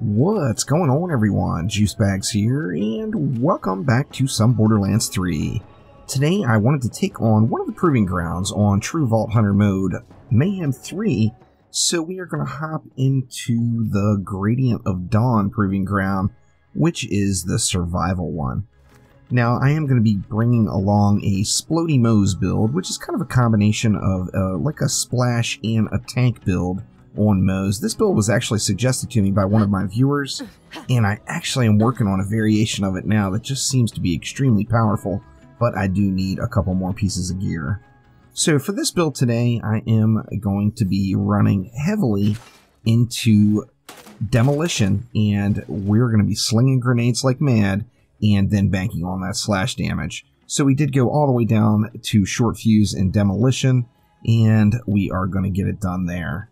What's going on, everyone? Juicebags here, and welcome back to some Borderlands 3. Today I wanted to take on one of the proving grounds on True Vault Hunter mode, Mayhem 3, so we are going to hop into the Gradient of Dawn proving ground, which is the survival one. Now, I am going to be bringing along a Splody Moze build, which is kind of a combination of like a splash and a tank build on Moze. This build was actually suggested to me by one of my viewers, and I actually am working on a variation of it now that just seems to be extremely powerful, but I do need a couple more pieces of gear. So for this build today, I am going to be running heavily into demolition, and we're going to be slinging grenades like mad and then banking on that slash damage. So we did go all the way down to short fuse and demolition, and we are going to get it done there.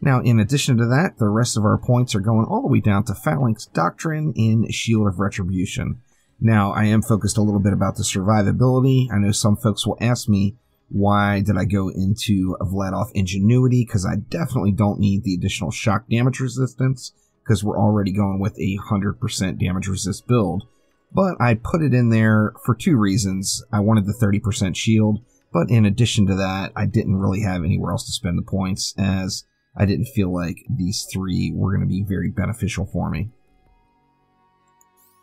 Now, in addition to that, the rest of our points are going all the way down to Phalanx Doctrine and Shield of Retribution. Now, I am focused a little bit about the survivability. I know some folks will ask me, why did I go into Vladoff Ingenuity? Because I definitely don't need the additional shock damage resistance, because we're already going with a 100% damage resist build. But I put it in there for two reasons. I wanted the 30% shield, but in addition to that, I didn't really have anywhere else to spend the points, as I didn't feel like these three were going to be very beneficial for me.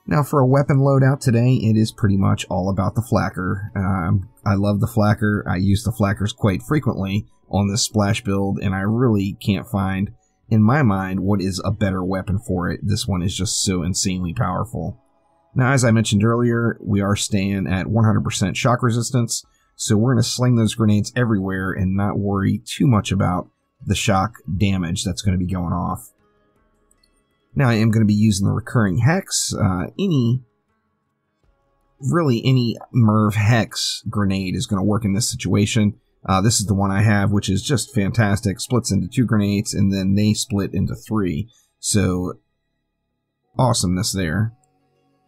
Now, for a weapon loadout today, it is pretty much all about the flacker. I love the flacker. I use the flackers quite frequently on this splash build, and I really can't find, in my mind, what is a better weapon for it. This one is just so insanely powerful. Now, as I mentioned earlier, we are staying at 100% shock resistance, so we're going to sling those grenades everywhere and not worry too much about the shock damage that's going to be going off. Now, I am going to be using the recurring hex. Any Merv hex grenade is going to work in this situation. This is the one I have, which is just fantastic. Splits into 2 grenades, and then they split into 3. So, awesomeness there.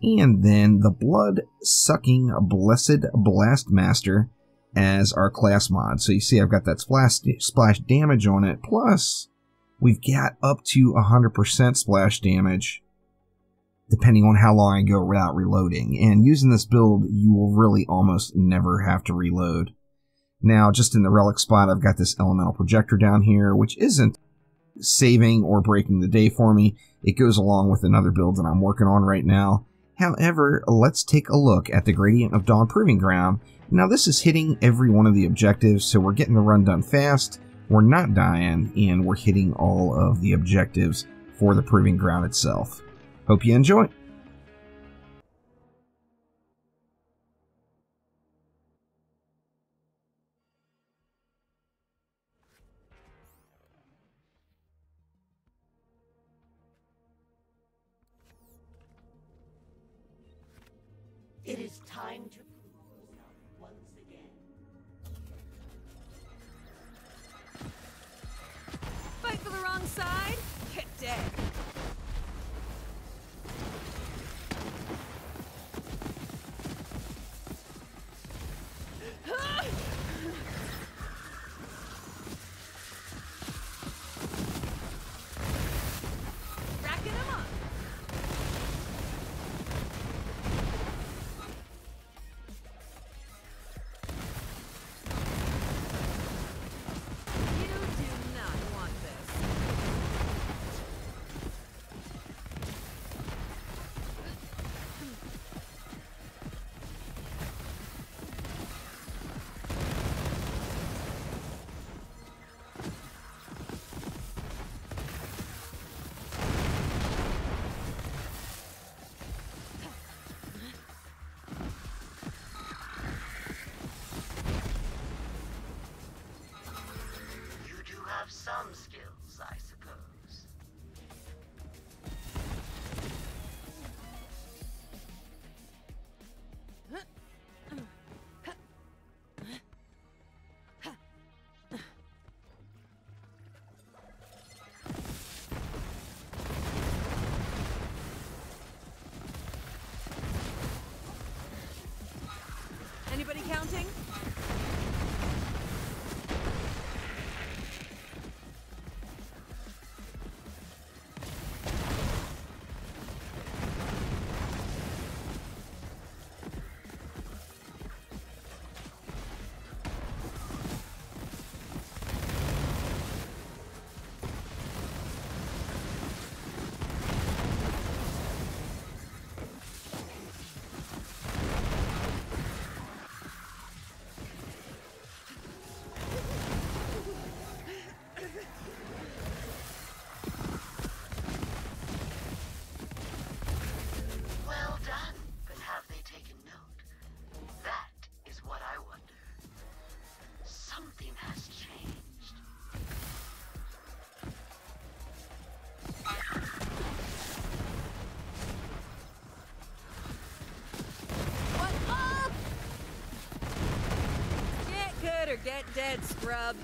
And then the Blood-Sucking Blessed Blastmaster as our class mod. So you see I've got that splash damage on it, plus we've got up to 100% splash damage depending on how long I go without reloading. And using this build, you will really almost never have to reload. Now, just in the relic spot, I've got this elemental projector down here, which isn't saving or breaking the day for me. It goes along with another build that I'm working on right now. However, let's take a look at the Gradient of Dawn Proving Ground. Now, this is hitting every one of the objectives, so we're getting the run done fast, we're not dying, and we're hitting all of the objectives for the Proving Ground itself. Hope you enjoy. It is time to once again. Fight for the wrong side? Get dead. Get dead, scrub.